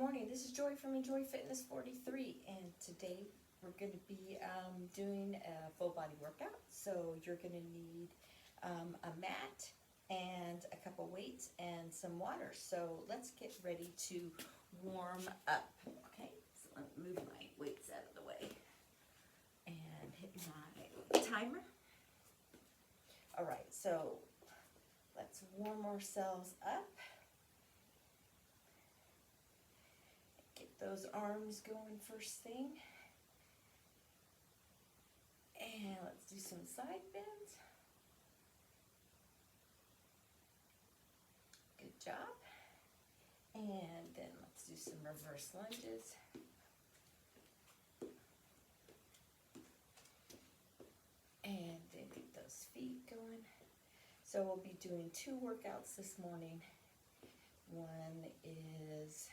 morning. This is Joy from Enjoy Fitness 43, and today we're going to be doing a full body workout. So you're going to need a mat and a couple weights and some water. So let's get ready to warm up. Okay, so let me move my weights out of the way and hit my timer. All right, so let's warm ourselves up. Those arms going first thing. And let's do some side bends. Good job. And then let's do some reverse lunges. And then get those feet going. So we'll be doing 2 workouts this morning. One is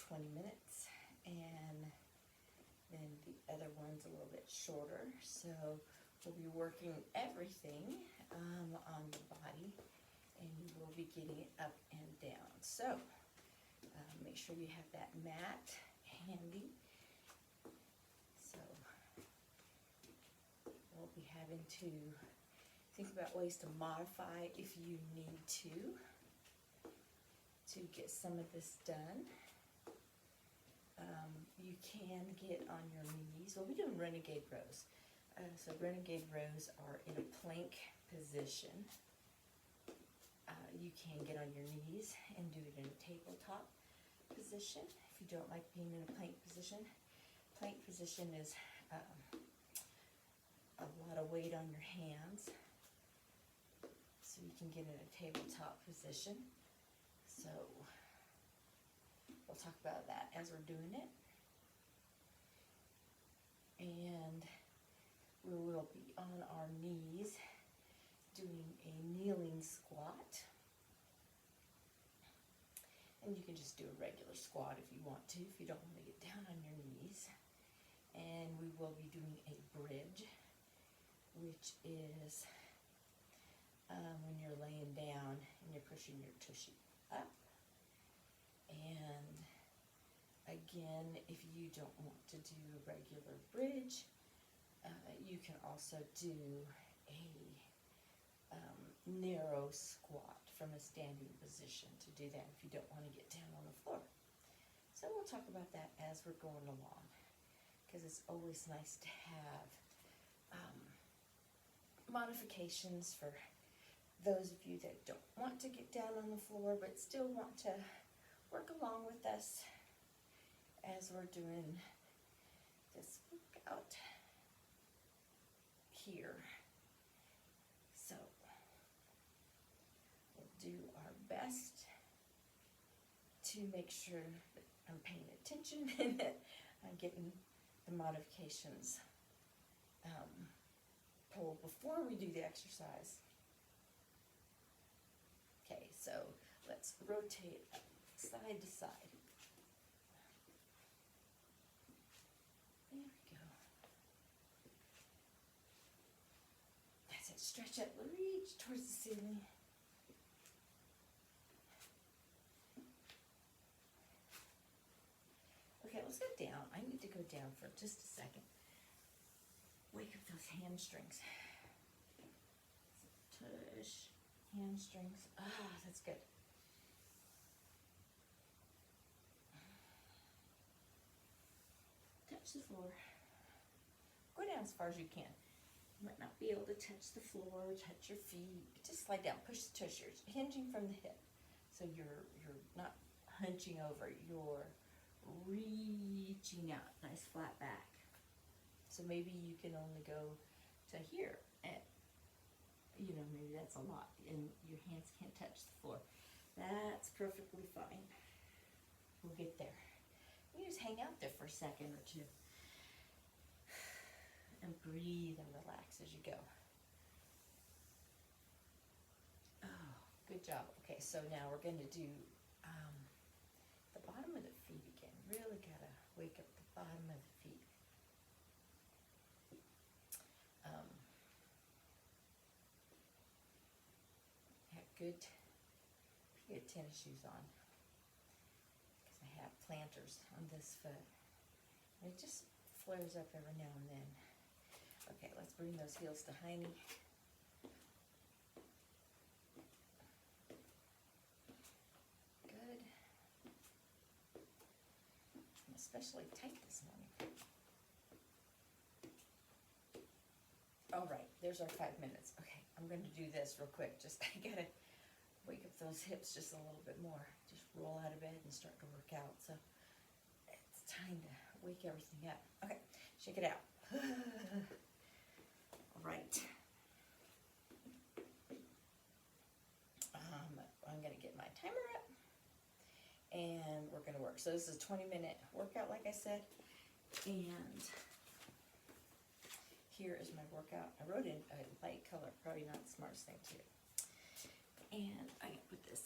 20 minutes, and then the other one's a little bit shorter. So we'll be working everything on the body, and you will be getting it up and down. So make sure you have that mat handy. So we'll be having to think about ways to modify if you need to get some of this done. You can get on your knees. We'll be doing Renegade Rows. So Renegade Rows are in a plank position. You can get on your knees and do it in a tabletop position if you don't like being in a plank position. Plank position is a lot of weight on your hands, so you can get in a tabletop position. So we'll talk about that as we're doing it. And we will be on our knees doing a kneeling squat. And you can just do a regular squat if you want to, if you don't want to get down on your knees. And we will be doing a bridge, which is when you're laying down and you're pushing your tushy up. And again, if you don't want to do a regular bridge, you can also do a narrow squat from a standing position to do that if you don't want to get down on the floor. So we'll talk about that as we're going along, because it's always nice to have modifications for those of you that don't want to get down on the floor but still want to work along with us as we're doing this workout here. So we'll do our best to make sure that I'm paying attention and that I'm getting the modifications pulled before we do the exercise. Okay, so let's rotate side to side. There we go. That's it. Stretch up, reach towards the ceiling. Okay, let's go down. I need to go down for just a second. Wake up those hamstrings. Tush, hamstrings. Ah, that's good. Touch the floor. Go down as far as you can. You might not be able to touch the floor, touch your feet. Just slide down. Push the tush. You're hinging from the hip. So you're not hunching over. You're reaching out. Nice flat back. So maybe you can only go to here. And, maybe that's a lot. And your hands can't touch the floor. That's perfectly fine. We'll get there. You just hang out there for a second or two and breathe and relax as you go. Oh, good job. Okay, so now we're going to do the bottom of the feet again. Really got to wake up the bottom of the feet. Have good tennis shoes on, because I planters on this foot. And it just flares up every now and then. Okay, let's bring those heels to hiney. Good. I'm especially tight this morning. All right, there's our 5 minutes. Okay, I'm going to do this real quick. Just, I gotta wake up those hips just a little bit more. Just roll out of bed and start to work out. So it's time to wake everything up. Okay, shake it out. All right. I'm gonna get my timer up and we're gonna work. So this is a 20-minute workout, like I said. And here is my workout. I wrote in a light color, probably not the smartest thing to do. And I'm gonna put this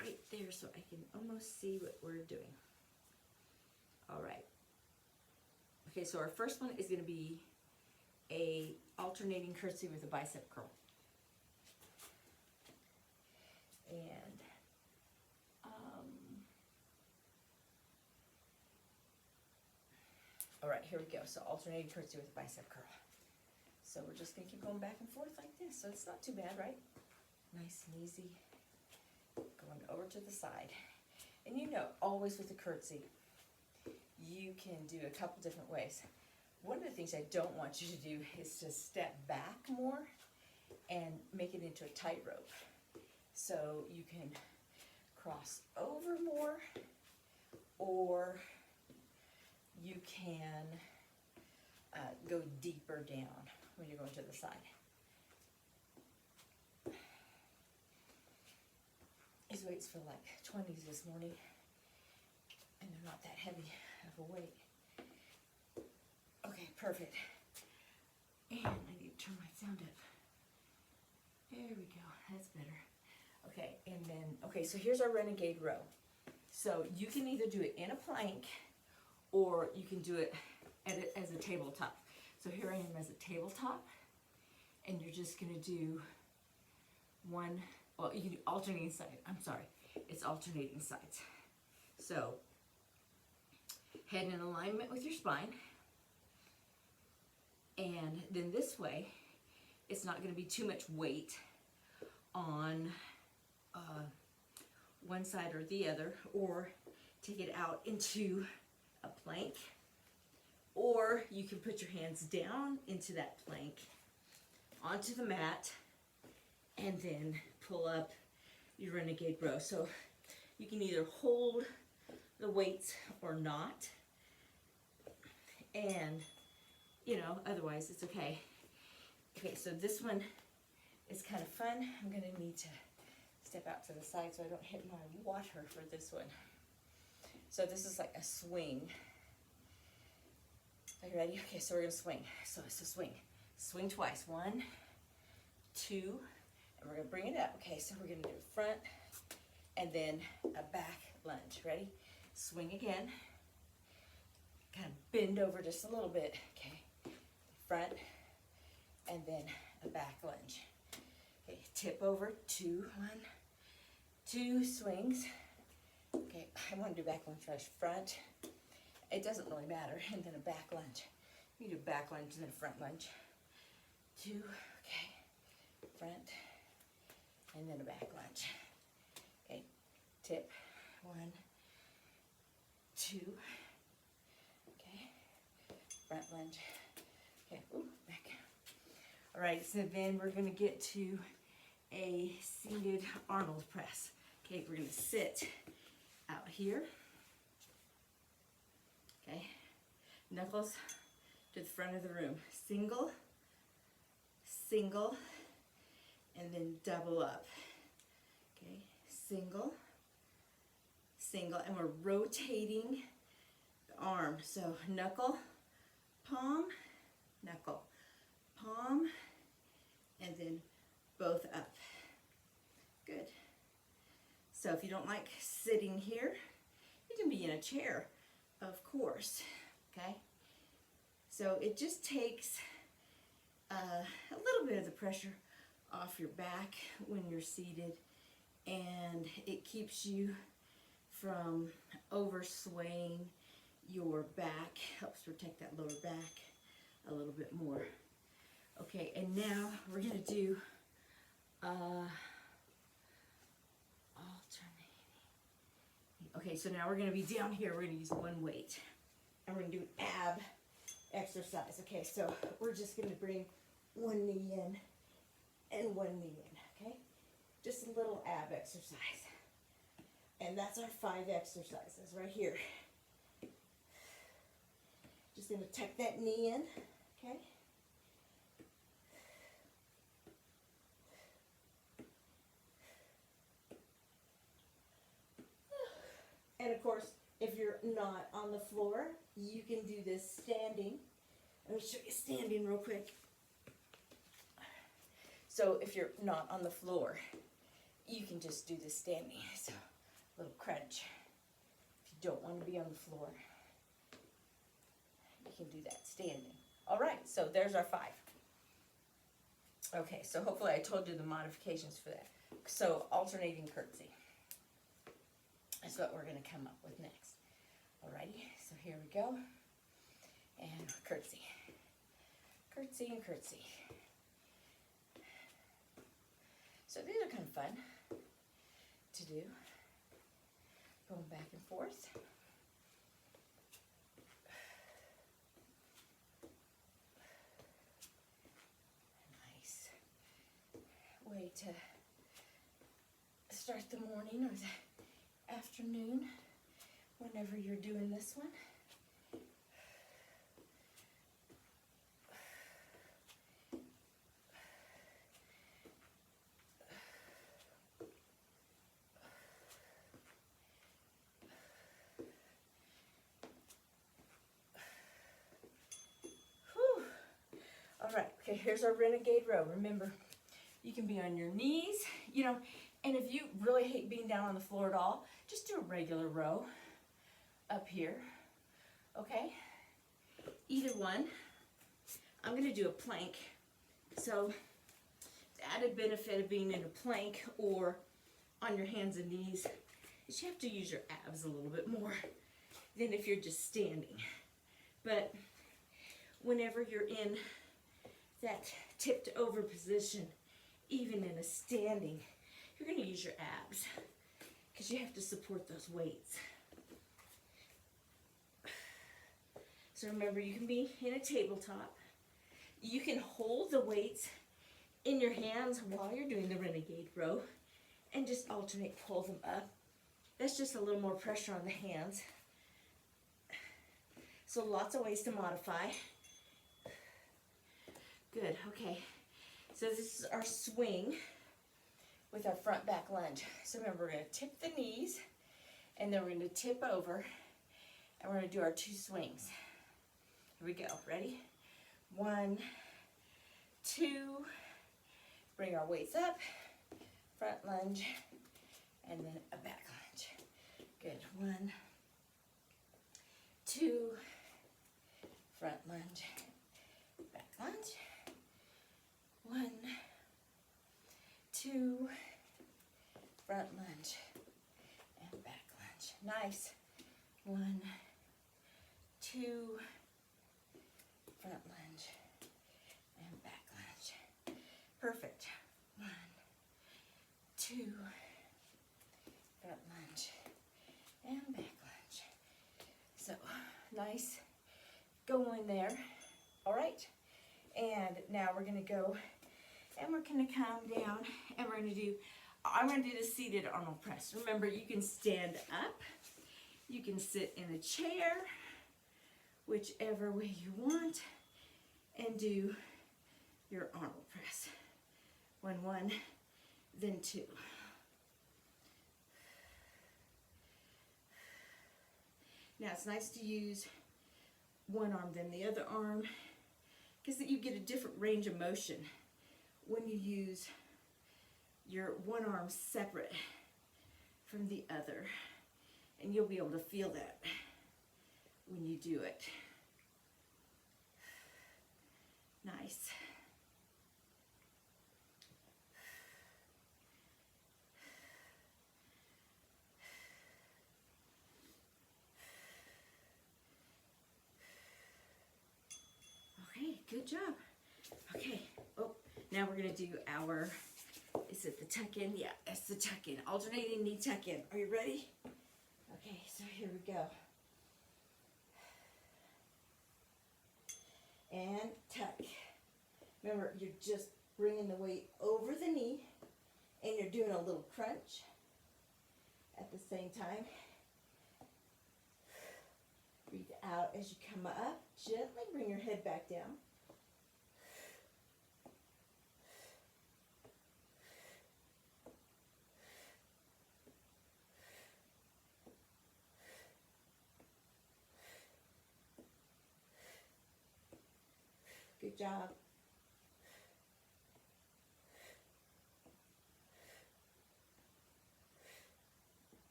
right there so I can almost see what we're doing. All right. Okay, so our first one is gonna be a alternating curtsy with a bicep curl. And all right, here we go. So alternating curtsy with a bicep curl. So we're just gonna keep going back and forth like this. So it's not too bad, right? Nice and easy. Going over to the side. And you know, always with the curtsy, you can do a couple different ways. One of the things I don't want you to do is to step back more and make it into a tightrope. So you can cross over more, or you can go deeper down when you're going to the side. These weights feel like 20s this morning, and they're not that heavy of a weight. Okay, perfect. And I need to turn my sound up. There we go, that's better. Okay, and then, okay, so here's our Renegade Row. So you can either do it in a plank, or you can do it as a tabletop. So here I am as a tabletop, and you're just gonna do one, well, you can do alternating side. I'm sorry, it's alternating sides. So head in alignment with your spine, and then this way, it's not gonna be too much weight on one side or the other, or take it out into a plank, or you can put your hands down into that plank onto the mat and then pull up your Renegade Row. So you can either hold the weights or not, and you know, otherwise it's okay. Okay, so this one is kind of fun. I'm gonna need to step out to the side so I don't hit my water for this one. So this is like a swing. Are you ready? Okay, so we're gonna swing. So it's a swing. Swing twice. 1, 2, and we're gonna bring it up. Okay, so we're gonna do front and then a back lunge. Ready? Swing again. Kind of bend over just a little bit. Okay, front and then a back lunge. Okay, tip over, 2, 1, 2 swings. Okay, I want to do back lunge first. Front, it doesn't really matter, and then a back lunge. You do back lunge and then a front lunge. 2, okay, front, and then a back lunge. Okay, tip, 1, 2, okay, front lunge. Okay, ooh, back. All right, so then we're gonna get to a seated Arnold press. Okay, we're gonna sit out here. Okay, knuckles to the front of the room. Single, single, and then double up. Okay, single, single, and we're rotating the arm. So knuckle, palm, knuckle, palm, and then both up. Good. So if you don't like sitting here, you can be in a chair, of course, okay? So it just takes a little bit of the pressure off your back when you're seated, and it keeps you from overswaying your back. Helps protect that lower back a little bit more. Okay, and now we're going to do alternating. Okay, so now we're going to be down here. We're going to use one weight. And we're going to do an ab exercise. Okay, so we're just going to bring one knee in and one knee in, okay? Just a little ab exercise. And that's our 5 exercises right here. Just going to tuck that knee in, okay? And of course, if you're not on the floor, you can do this standing. Let me show you standing real quick. So if you're not on the floor, you can just do this standing. So a little crunch. If you don't want to be on the floor, you can do that standing. All right, so there's our 5. Okay, so hopefully I told you the modifications for that. So alternating curtsy. That's what we're going to come up with next. Alrighty, so here we go. And curtsy. Curtsy and curtsy. So these are kind of fun to do. Going back and forth. Nice way to start the morning or the afternoon whenever you're doing this one. Whew. All right, okay, here's our Renegade Row. Remember, you can be on your knees, you know, and if you really hate being down on the floor at all, just do a regular row up here, okay? Either one. I'm going to do a plank. So the added benefit of being in a plank or on your hands and knees is you have to use your abs a little bit more than if you're just standing. But whenever you're in that tipped over position, even in a standing, you're going to use your abs because you have to support those weights. So remember, you can be in a tabletop. You can hold the weights in your hands while you're doing the Renegade Row and just alternate, pull them up. That's just a little more pressure on the hands. So lots of ways to modify. Good, okay. So this is our swing with our front back lunge. So remember, we're going to tip the knees, and then we're going to tip over, and we're going to do our 2 swings. Here we go. Ready? 1, 2. Bring our weights up, front lunge, and then a back lunge. Good. 1, 2, front lunge, back lunge. 1, 2, front lunge, and back lunge. Nice. 1, 2, front lunge, and back lunge. Perfect. 1, 2, front lunge, and back lunge. So, nice going there. All right. And now we're going to go and we're going to come down and we're going to do, I'm going to do the seated Arnold Press. Remember, you can stand up, you can sit in a chair, whichever way you want, and do your Arnold Press. 1, 1, then 2. Now it's nice to use one arm then the other arm, because you get a different range of motion when you use your one arm separate from the other, and you'll be able to feel that when you do it. Nice. job. Okay, oh, now we're gonna do our, is it the tuck-in? Yeah, it's the tuck-in. Alternating knee tuck-in. Are you ready? Okay, so here we go. And tuck. Remember, you're just bringing the weight over the knee, and you're doing a little crunch at the same time. Breathe out as you come up. Gently bring your head back down. Good job.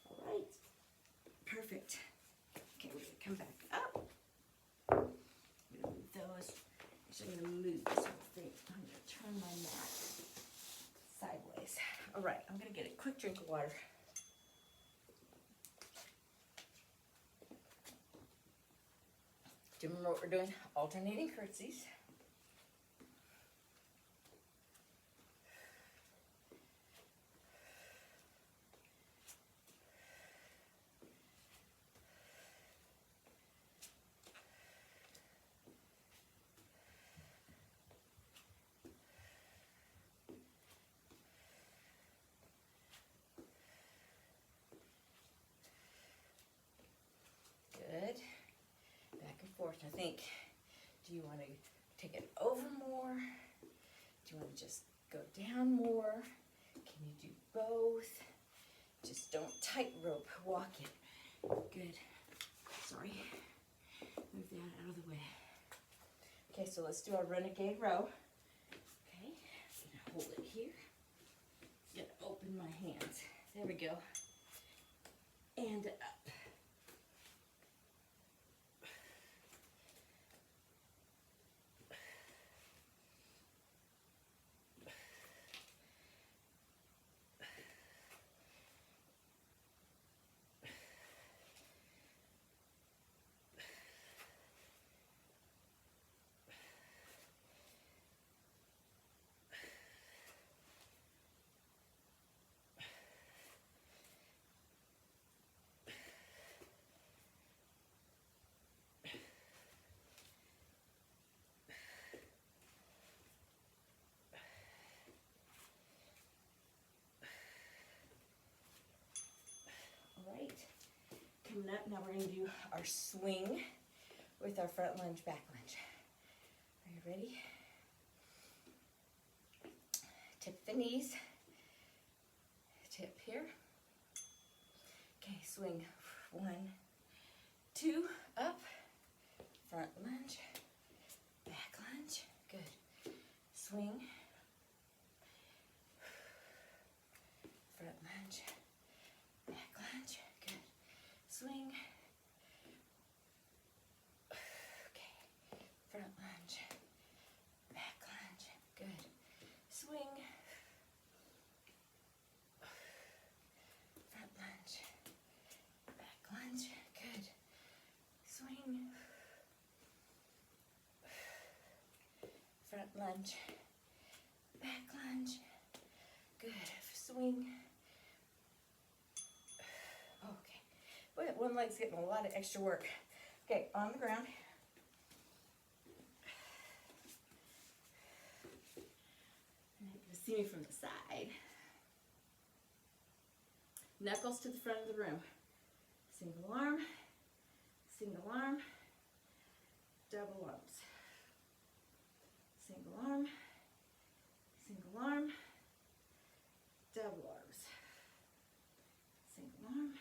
All right. Perfect. Okay, we're going to come back up. I'm going to move those. Actually, I'm going to move this whole thing. I'm going to turn my mat sideways. All right, I'm going to get a quick drink of water. Do you remember what we're doing? Alternating curtsies. Good. Back and forth. I think, do you want to take it over more? Do you want to just go down more? Can you do both? Just don't tightrope walk it. Good. Sorry. Move that out of the way. Okay, so let's do our Renegade Row. Okay, I'm gonna hold it here. Gonna open my hands. There we go. And up. Coming up, now we're going to do our swing with our front lunge, back lunge. Are you ready? Tip the knees. Tip here. Okay, swing. 1, 2, up. Front lunge, back lunge. Good. Swing. Front lunge, back lunge. Good. Swing. Okay. Front lunge, back lunge. Good. Swing. Front lunge, back lunge. Good. Swing. Front lunge, back lunge. Good. Swing. Okay. But one leg's getting a lot of extra work. Okay, on the ground. You can see me from the side. Knuckles to the front of the room. Single arm, double arms. Single arm, double arms. Single arm,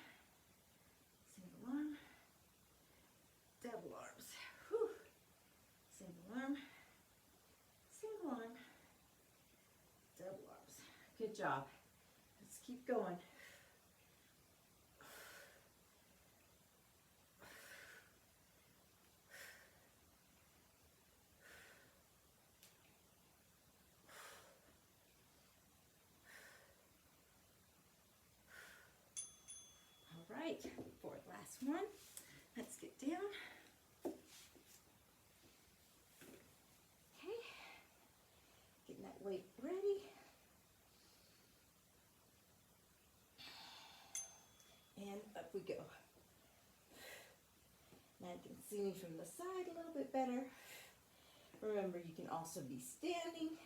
double arms. Whew. Single arm, double arms. Good job. Let's keep going. All right. right, for the last one, let's get down. Okay, getting that weight ready. And up we go. Now you can see me from the side a little bit better. Remember, you can also be standing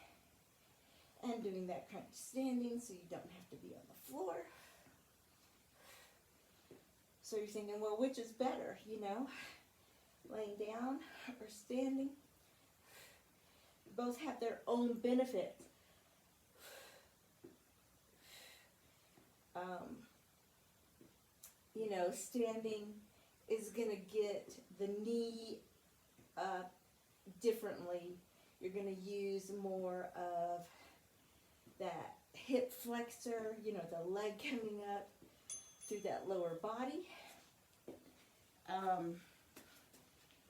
and doing that crunch standing so you don't have to be on the floor. So you're thinking, well, which is better, you know, laying down or standing? Both have their own benefits. You know, standing is going to get the knee up differently. You're going to use more of that hip flexor, you know, the leg coming up through that lower body.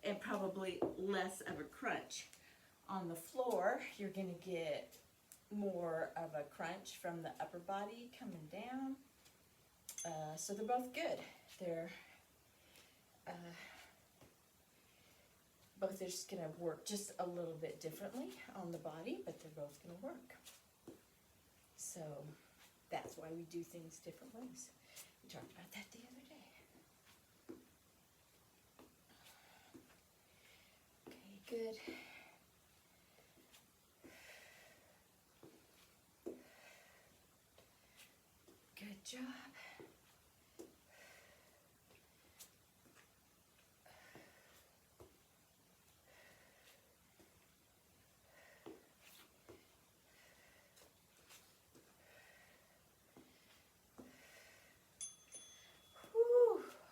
And probably less of a crunch. On the floor, you're going to get more of a crunch from the upper body coming down. So they're both good. They're both are just going to work just a little bit differently on the body, but they're both going to work. So that's why we do things different ways. We talked about that the other day. Okay, good. Good job.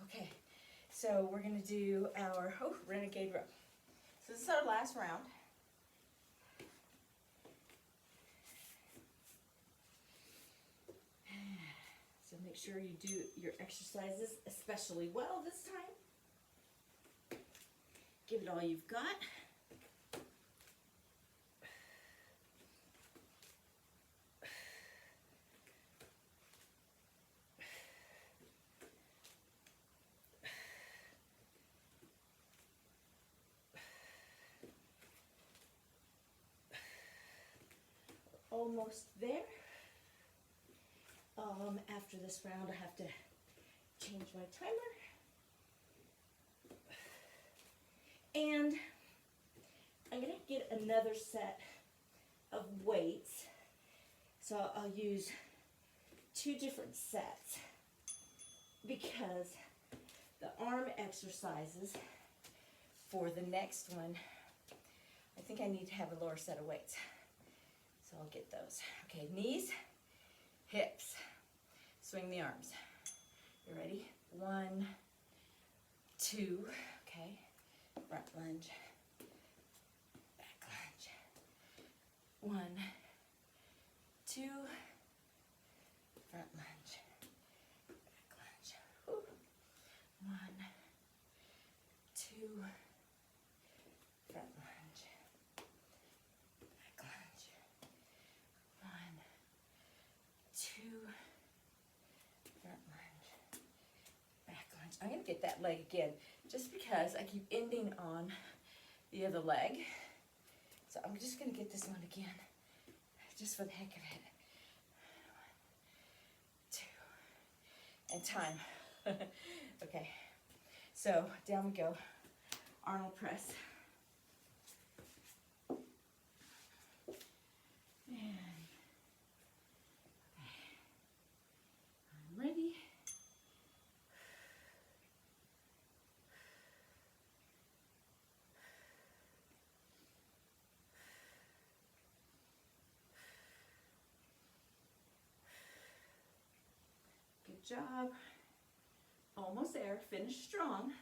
Okay, so we're going to do our Renegade Row. So this is our last round. So make sure you do your exercises especially well this time. Give it all you've got. Almost there. After this round, I have to change my timer. And I'm going to get another set of weights. So I'll use 2 different sets because the arm exercises for the next one, I think I need to have a lower set of weights. So I'll get those. Okay, knees, hips, swing the arms. You ready? 1, 2, okay. Front lunge, back lunge. 1, 2, front lunge, back lunge. Whew. 1, 2, front lunge, back lunge. 1, 2, front lunge, back lunge. I'm going to get that leg again just because I keep ending on the other leg. So I'm just going to get this one again just for the heck of it. 1, 2, and time. Okay, so down we go. Arnold Press. And okay, I'm ready. Good job. Almost there. Finish strong.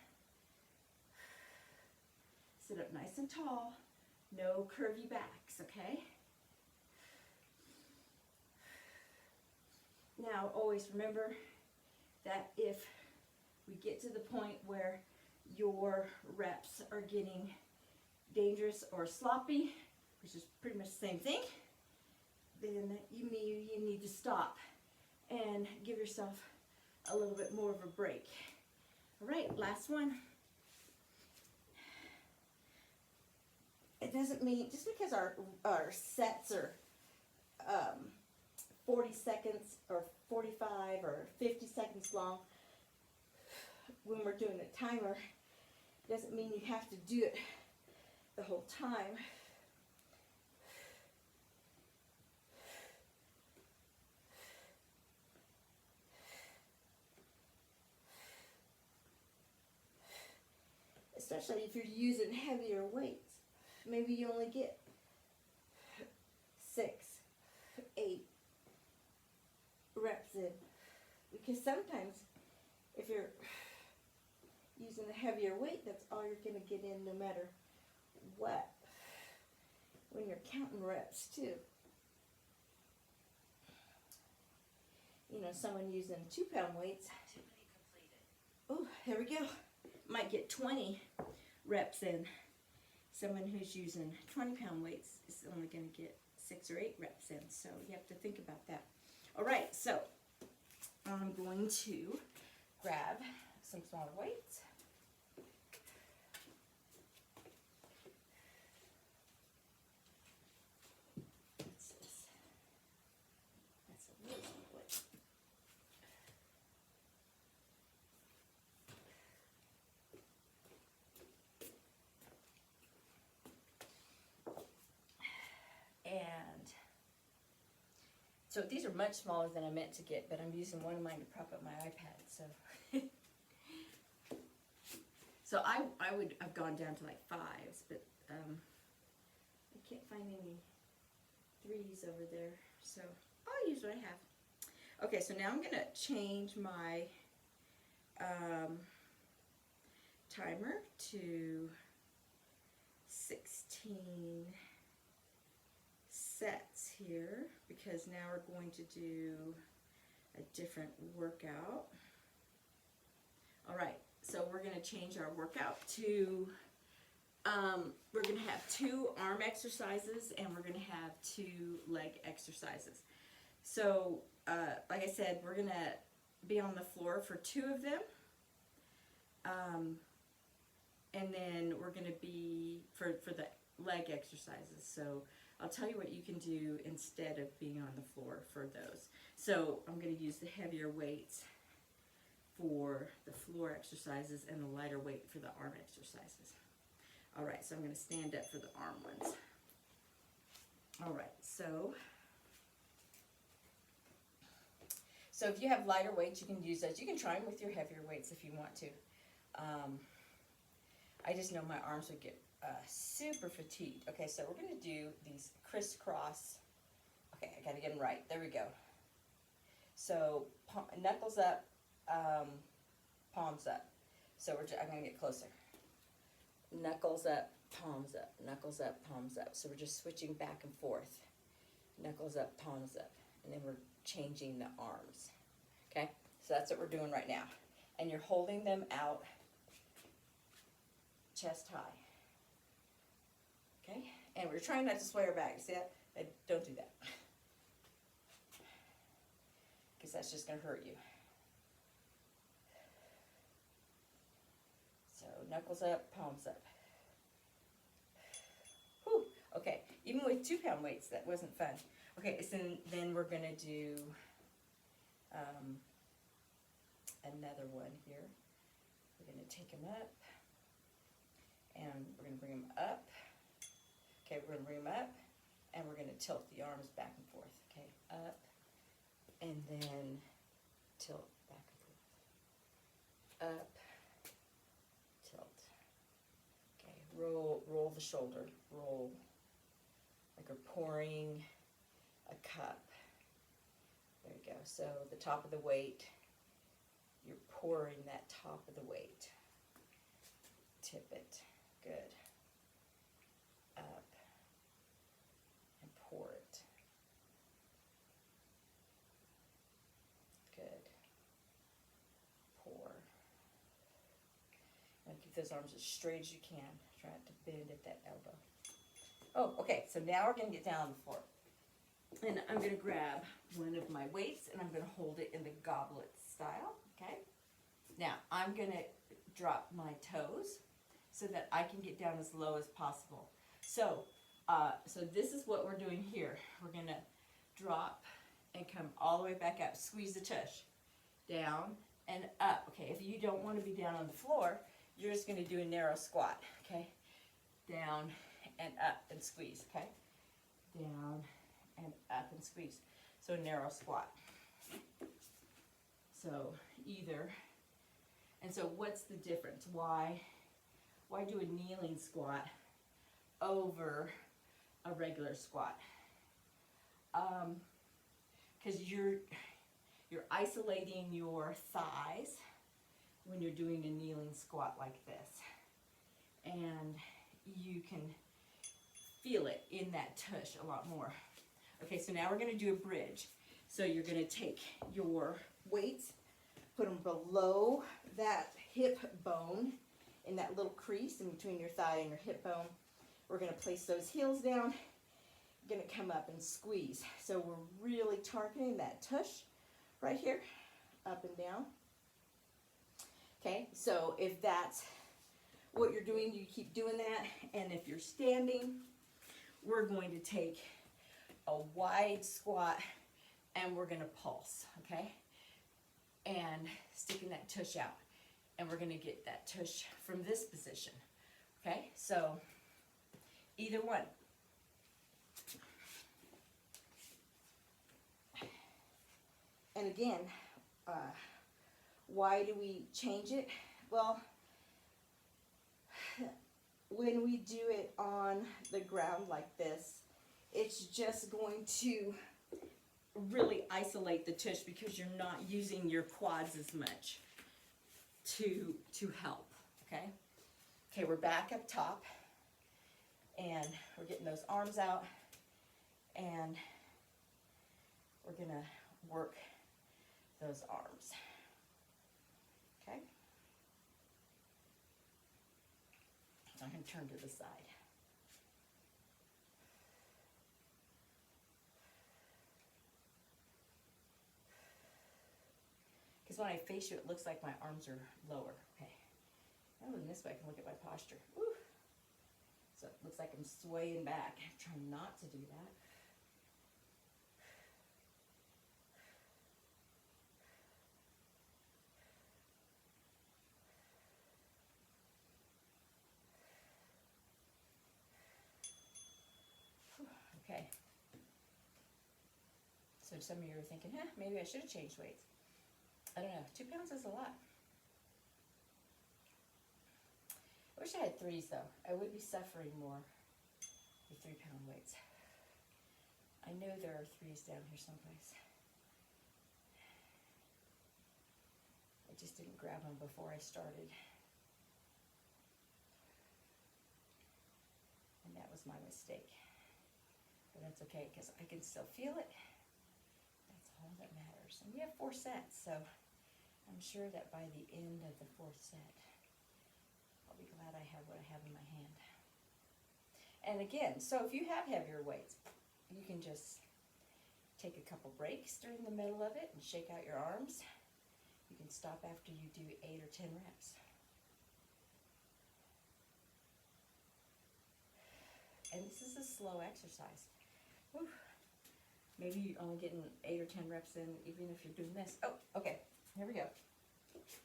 Sit up nice and tall. No curvy backs, okay? Now, always remember that if we get to the point where your reps are getting dangerous or sloppy, which is pretty much the same thing, then you need to stop and give yourself a little bit more of a break. All right, last one. It doesn't mean, just because our sets are 40 seconds or 45 or 50 seconds long, when we're doing a timer, doesn't mean you have to do it the whole time. Especially if you're using heavier weights. Maybe you only get 6, 8 reps in. Because sometimes if you're using a heavier weight, that's all you're going to get in no matter what. When you're counting reps too. You know, someone using 2-pound weights. Oh, here we go. Might get 20 reps in. Someone who's using 20-pound weights is only going to get 6 or 8 reps in. So you have to think about that. All right, so I'm going to grab some smaller weights. What's this? That's a really small weight. And so these are much smaller than I meant to get, but I'm using one of mine to prop up my iPad. So I would have gone down to like 5s, but I can't find any 3s over there, so I'll use what I have. Okay, so now I'm gonna change my timer to 16 sets here, because now we're going to do a different workout. All right, so we're going to change our workout to, we're going to have 2 arm exercises and we're going to have 2 leg exercises. So, like I said, we're going to be on the floor for 2 of them. And then we're going to be, for the leg exercises. So I'll tell you what you can do instead of being on the floor for those. So I'm going to use the heavier weights for the floor exercises and the lighter weight for the arm exercises. All right, so I'm going to stand up for the arm ones. All right, so if you have lighter weights, you can use those. You can try them with your heavier weights if you want to. I just know my arms would get super fatigued. Okay, so we're going to do these crisscross. Okay, I got to get them right. There we go. So knuckles up, palms up. So I'm going to get closer. Knuckles up, palms up. Knuckles up, palms up. So we're just switching back and forth. Knuckles up, palms up. And then we're changing the arms. Okay, so that's what we're doing right now. And you're holding them out chest high. Okay, and we're trying not to sway our back. See that? Don't do that, because that's just going to hurt you. So knuckles up, palms up. Whew. Okay, even with 2-pound weights, that wasn't fun. Okay, so then we're going to do another one here. We're going to take them up, and we're going to bring them up. Okay, we're going to bring them up, and we're going to tilt the arms back and forth. Okay, up, and then tilt back and forth. Up, tilt. Okay, roll the shoulder. Roll like we're pouring a cup. There you go. So the top of the weight, you're pouring that top of the weight. Tip it. Good. Up. And pour it. Good. Pour. And keep those arms as straight as you can. Try not to bend at that elbow. Oh, okay. So now we're going to get down on the floor. And I'm going to grab one of my weights and I'm going to hold it in the goblet style. okay? Now, I'm gonna drop my toes so that I can get down as low as possible. So, so this is what we're doing here. We're gonna drop and come all the way back up. Squeeze the tush. Down and up. Okay, if you don't want to be down on the floor, you're just gonna do a narrow squat, okay? Down and up and squeeze, okay? Down and up and squeeze. So narrow squat. So either, and so what's the difference? Why do a kneeling squat over a regular squat? Because you're isolating your thighs when you're doing a kneeling squat like this. And you can feel it in that tush a lot more. Okay, so now we're gonna do a bridge. So you're gonna take your weights, put them below that hip bone in that little crease in between your thigh and your hip bone. We're gonna place those heels down, gonna come up and squeeze. So we're really targeting that tush right here, up and down. Okay, so if that's what you're doing, you keep doing that. And if you're standing, we're going to take a wide squat and we're gonna pulse, okay? And sticking that tush out. And we're gonna get that tush from this position, okay? So either one. And again, why do we change it? Well, when we do it on the ground like this, it's just going to really isolate the tush because you're not using your quads as much to help, okay? Okay, we're back up top and we're getting those arms out and we're gonna work those arms, okay? So I'm gonna turn to the side. Because when I face you, it looks like my arms are lower, okay? Oh, and this way I can look at my posture. Woo. So it looks like I'm swaying back. I'm trying not to do that. Okay. So some of you are thinking, maybe I should have changed weights. I don't know, 2 pounds is a lot. I wish I had 3s though. I would be suffering more with 3-pound weights. I know there are 3s down here someplace. I just didn't grab them before I started. And that was my mistake. But that's okay, because I can still feel it. That's all that matters. And we have 4 sets, so I'm sure that by the end of the 4th set, I'll be glad I have what I have in my hand. And again, so if you have heavier weights, you can just take a couple breaks during the middle of it and shake out your arms. You can stop after you do 8 or 10 reps. And this is a slow exercise. Whew. Maybe you're only getting 8 or 10 reps in, even if you're doing this. Oh, okay, here we go.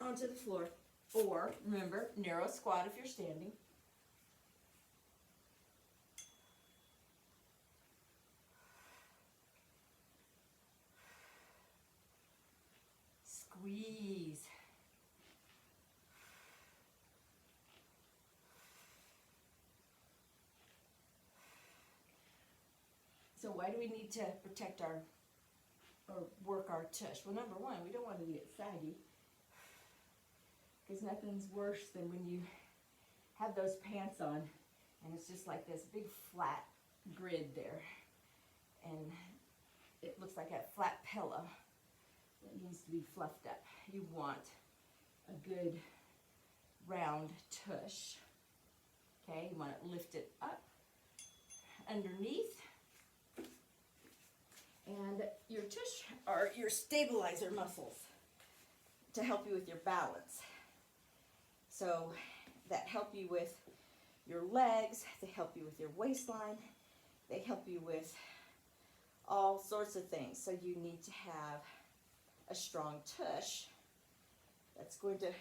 Onto the floor. Or, remember, narrow squat if you're standing. Squeeze. So why do we need to protect our, or work our tush? Well, number one, we don't want to get saggy. Because nothing's worse than when you have those pants on and it's just like this big flat grid there. And it looks like a flat pillow that needs to be fluffed up. You want a good round tush. Okay, you want it lifted up underneath. And your tush are your stabilizer muscles. to help you with your balance. So that help you with your legs, they help you with your waistline, they help you with all sorts of things. So you need to have a strong tush that's going to,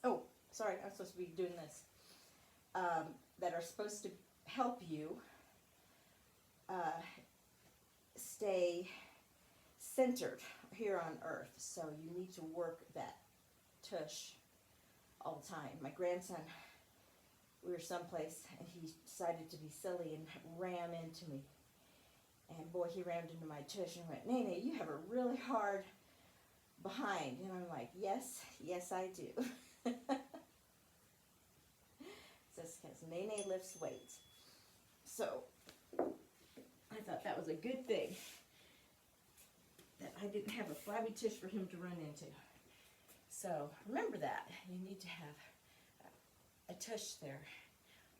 oh, sorry, I'm supposed to be doing this, that are supposed to help you stay centered here on earth. So you need to work that tush all the time. My grandson, we were someplace and he decided to be silly and ran into me. And boy, he rammed into my tush and went, Nene, you have a really hard behind. And I'm like, yes, yes I do. That's because Nene lifts weights. So I thought that was a good thing, that I didn't have a flabby tush for him to run into. So remember that. You need to have a tush there,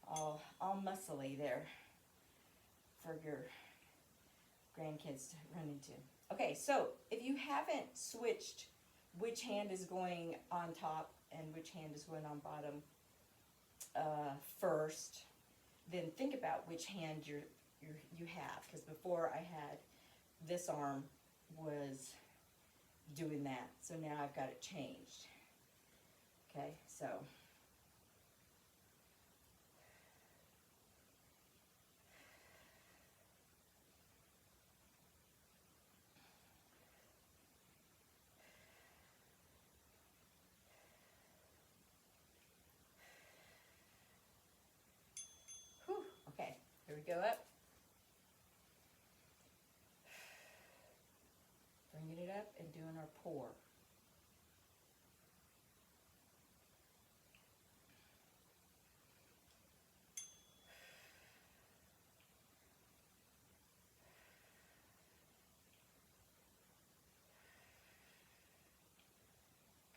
all muscly there for your grandkids to run into. Okay, so if you haven't switched which hand is going on top and which hand is going on bottom first, then think about which hand you have, because before I had this arm was doing that, so now I've got it changed. Okay, so whew, okay, here we go up. Bringing it up and doing our pour.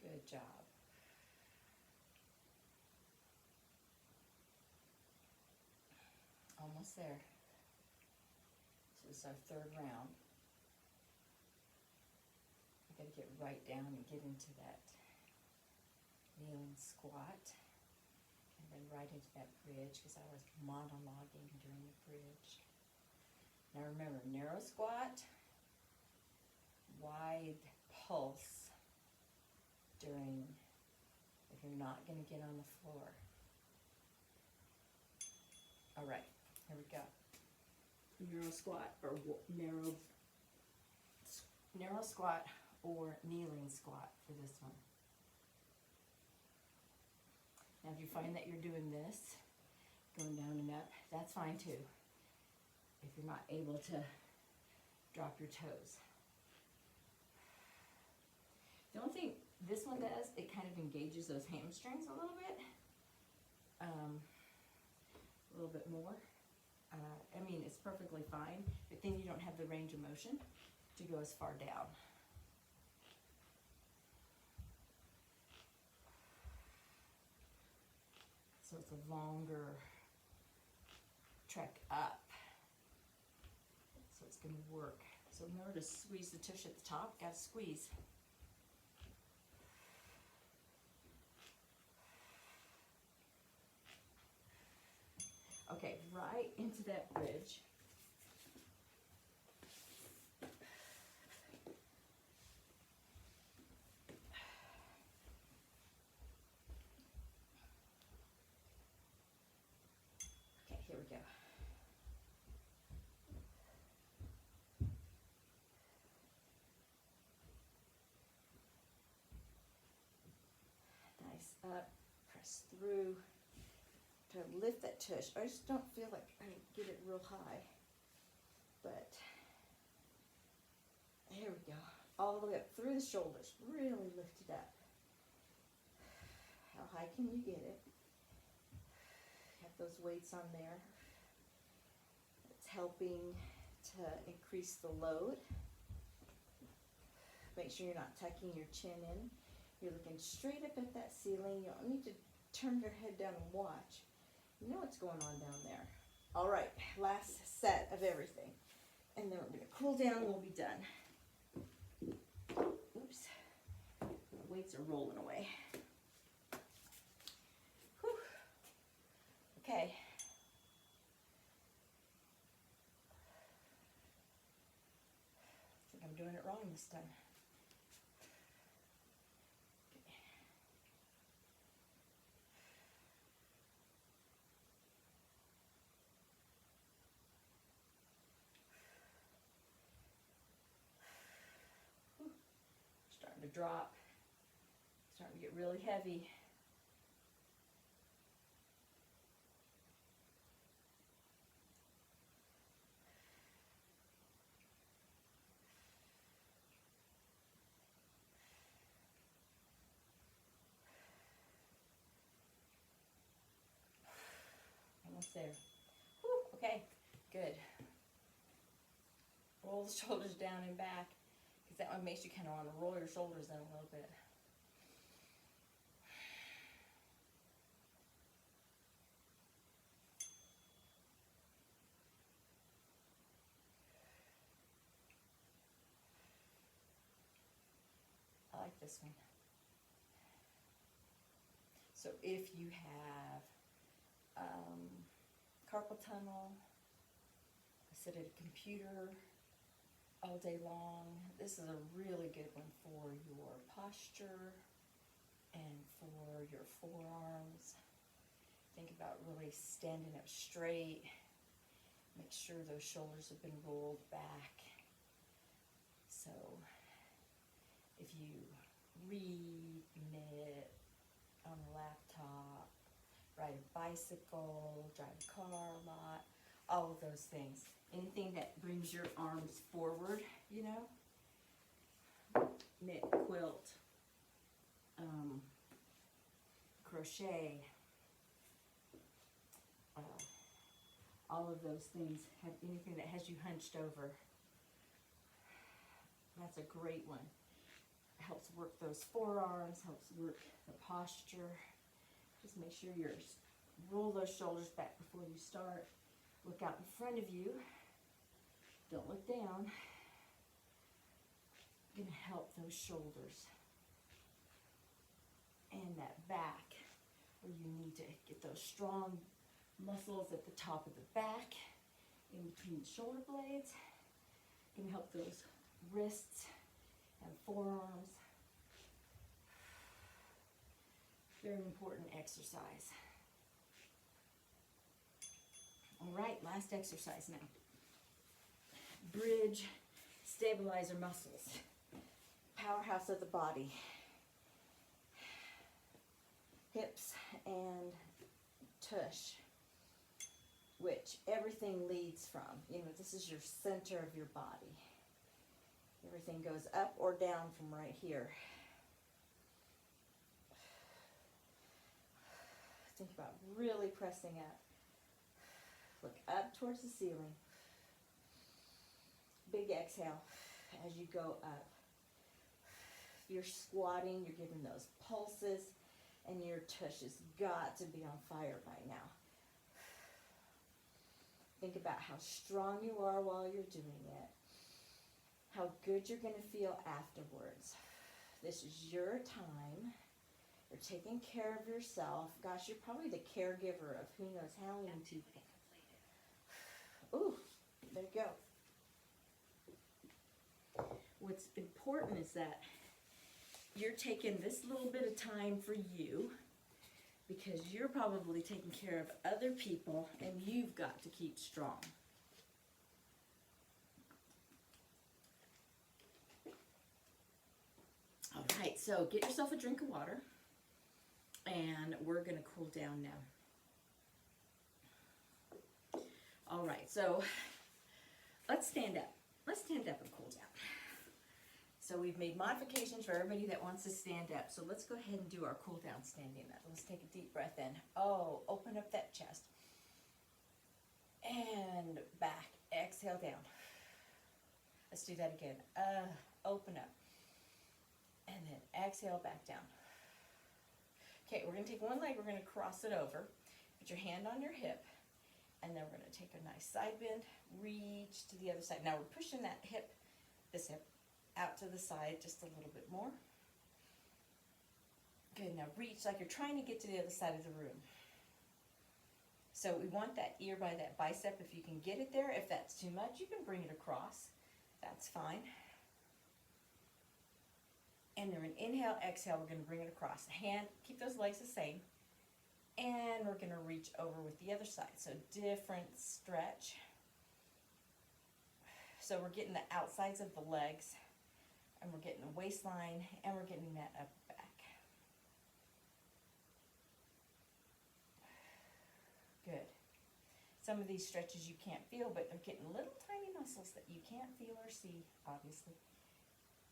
Good job. Almost there. This is our third round. Got to get right down and get into that kneeling squat, and then right into that bridge, because I was monologuing during the bridge. Now remember, narrow squat, wide pulse during, if you're not going to get on the floor. All right, here we go. Narrow squat or narrow squat or kneeling squat for this one. Now if you find that you're doing this, going down and up, that's fine too, if you're not able to drop your toes. The only thing this one does, it kind of engages those hamstrings a little bit, more. I mean, it's perfectly fine, but then you don't have the range of motion to go as far down. So it's a longer trek up. So it's going to work. So in order to squeeze the tush at the top, got to squeeze. Okay, right into that bridge. Okay, here we go. Nice up, press through. To lift that tush. I just don't feel like I get it real high. But here we go. All the way up through the shoulders. Really lift it up. How high can you get it? Have those weights on there. It's helping to increase the load. Make sure you're not tucking your chin in. You're looking straight up at that ceiling. You don't need to turn your head down and watch. You know what's going on down there. All right, last set of everything. And then we're going to cool down and we'll be done. Oops. weights are rolling away. Whew. Okay. I think I'm doing it wrong this time. Starting to drop, starting to get really heavy. Almost there. Whew, okay, good. Roll the shoulders down and back, because that one makes you kind of want to roll your shoulders in a little bit. I like this one. So if you have carpal tunnel, sit at a computer all day long, this is a really good one for your posture and for your forearms. Think about really standing up straight. Make sure those shoulders have been rolled back. So if you read, knit on a laptop, ride a bicycle, drive a car a lot, all of those things. Anything that brings your arms forward, you know, knit, quilt, crochet, all of those things, have anything that has you hunched over. That's a great one. Helps work those forearms, helps work the posture. Just make sure you roll those shoulders back before you start. Look out in front of you. Don't look down. Gonna help those shoulders and that back, where you need to get those strong muscles at the top of the back, in between the shoulder blades. Gonna help those wrists and forearms. Very important exercise. All right, last exercise now. Bridge stabilizer muscles. Powerhouse of the body. Hips and tush, which everything leads from. You know, this is your center of your body. Everything goes up or down from right here. Think about really pressing up. Look up towards the ceiling. Big exhale as you go up. If you're squatting, you're giving those pulses, and your tush has got to be on fire by now. Think about how strong you are while you're doing it. How good you're going to feel afterwards. This is your time. You're taking care of yourself. Gosh, you're probably the caregiver of who knows how many people. Ooh, there you go. What's important is that you're taking this little bit of time for you, because you're probably taking care of other people, and you've got to keep strong. All right, so get yourself a drink of water, and we're going to cool down now. All right, so let's stand up. Let's stand up and cool down. So we've made modifications for everybody that wants to stand up. So let's go ahead and do our cool down standing up. Let's take a deep breath in. Oh, open up that chest. And back. Exhale down. Let's do that again. Open up. And then exhale back down. Okay, we're going to take one leg. We're going to cross it over. Put your hand on your hip. And then we're going to take a nice side bend. Reach to the other side. Now we're pushing that hip, this hip, out to the side just a little bit more. Good, now reach like you're trying to get to the other side of the room. So we want that ear by that bicep. If you can get it there, if that's too much, you can bring it across. That's fine. And then inhale, exhale, we're going to bring it across. Hand, keep those legs the same. And we're going to reach over with the other side. So different stretch. So we're getting the outsides of the legs, and we're getting the waistline, and we're getting that up back. Good. Some of these stretches you can't feel, but they're getting little tiny muscles that you can't feel or see, obviously.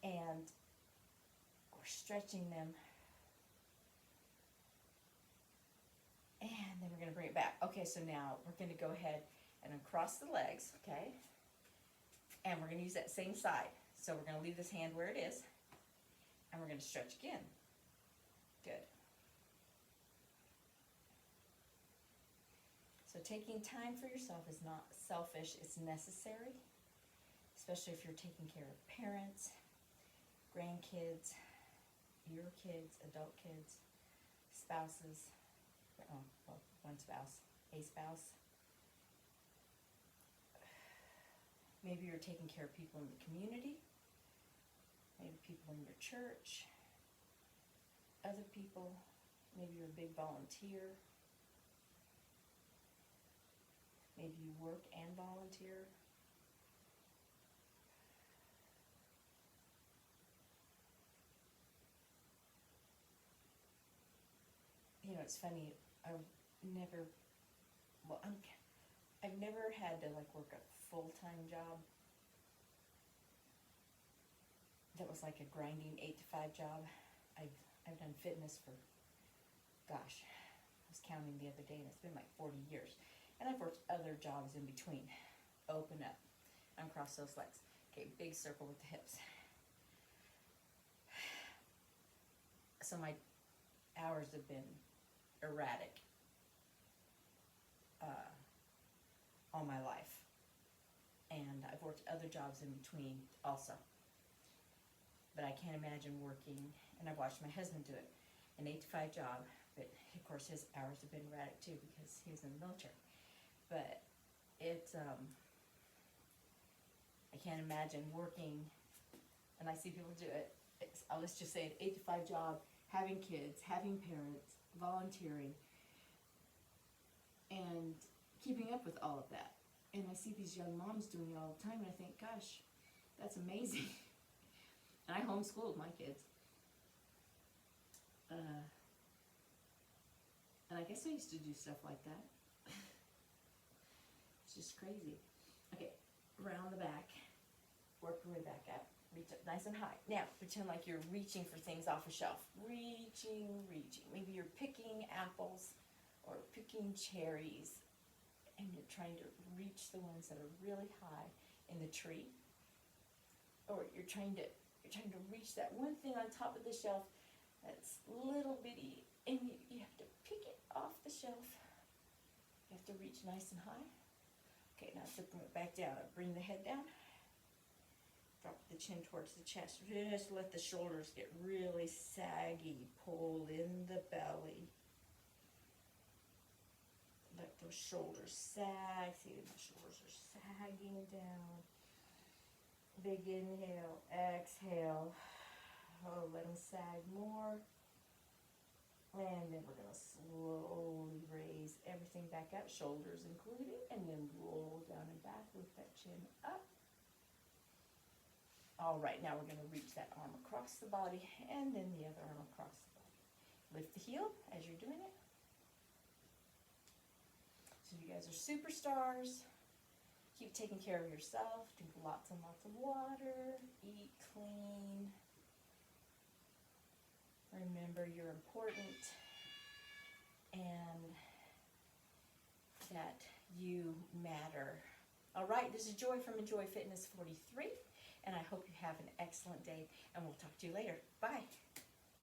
And we're stretching them. And then we're going to bring it back. Okay, so now we're going to go ahead and uncross the legs, okay? And we're going to use that same side. So we're going to leave this hand where it is. And we're going to stretch again. Good. So taking time for yourself is not selfish, it's necessary. Especially if you're taking care of parents, grandkids, your kids, adult kids, spouses. Well, one spouse, a spouse. Maybe you're taking care of people in the community, maybe people in your church, other people, maybe you're a big volunteer, maybe you work and volunteer. You know, it's funny, I've never had to like work a full-time job that was like a grinding 8 to 5 job. I've done fitness for, gosh, I was counting the other day and it's been like 40 years. And I've worked other jobs in between. Open up, uncross those legs. Okay, big circle with the hips. So my hours have been erratic all my life, and I've worked other jobs in between also, but I can't imagine working, and I've watched my husband do it, an 8 to 5 job, but of course his hours have been erratic too because he was in the military, but it's I can't imagine working, and I see people do it, let's just say an 8 to 5 job, having kids, having parents, volunteering, and keeping up with all of that. And I see these young moms doing it all the time, and I think, gosh, that's amazing. And I homeschooled my kids. And I guess I used to do stuff like that. It's just crazy. Okay, round the back, work your way back up. Reach up nice and high. Now, pretend like you're reaching for things off a shelf. Reaching. Maybe you're picking apples or picking cherries, and you're trying to reach the ones that are really high in the tree. Or you're trying to reach that one thing on top of the shelf that's little bitty, and you have to pick it off the shelf. You have to reach nice and high. Okay, now flip it back down. Bring the head down. Drop the chin towards the chest. Just let the shoulders get really saggy. Pull in the belly. Let those shoulders sag. See, the shoulders are sagging down. Big inhale, exhale. Oh, let them sag more. And then we're going to slowly raise everything back up, shoulders included, and then roll down and back with that chin up. All right, now we're going to reach that arm across the body, and then the other arm across the body. Lift the heel as you're doing it. So you guys are superstars. Keep taking care of yourself. Drink lots and lots of water. Eat clean. Remember you're important and that you matter. All right, this is Joy from Enjoy Fitness 43, and I hope you have an excellent day, and we'll talk to you later. Bye.